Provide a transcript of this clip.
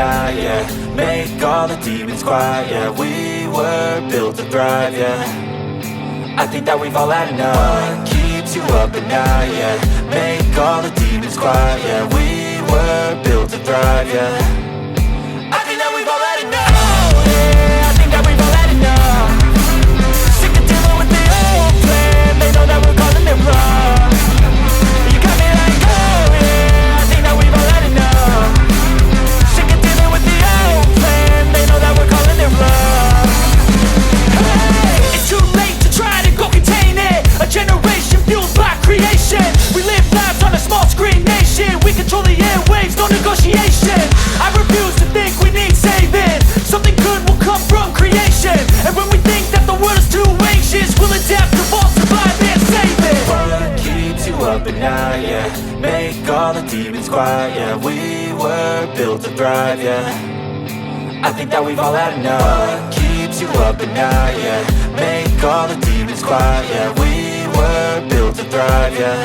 night, yeah. Make all the demons quiet, yeah. We were built to thrive, yeah. I think that we've all had enough. What keeps you up at night, yeah. Make all the demons quiet, yeah. We were built to thrive, yeah. I think that we've all had enough. Oh yeah, I think that we've all had enough. Sick of dealing with the old plan. They know that we're calling it wrong. You got me like, oh yeah, I think that we've all had enough. Sick of dealing with the old plan. They know that we're calling it wrong. Hey, it's too late to try to go contain it. A generation fueled by creation. We live lives on a small screen nation. We control the airwaves, no negotiation. I refuse to think we need saving. Something good will come from creation. And when we think that the world is too anxious, we'll adapt, evolve, survive and save it. What keeps you up at night, yeah. Make all the demons quiet, yeah. We were built to thrive, yeah. I think that we've all had enough. What keeps you up at night, yeah. Make all the demons quiet, yeah. We were built to thrive, yeah.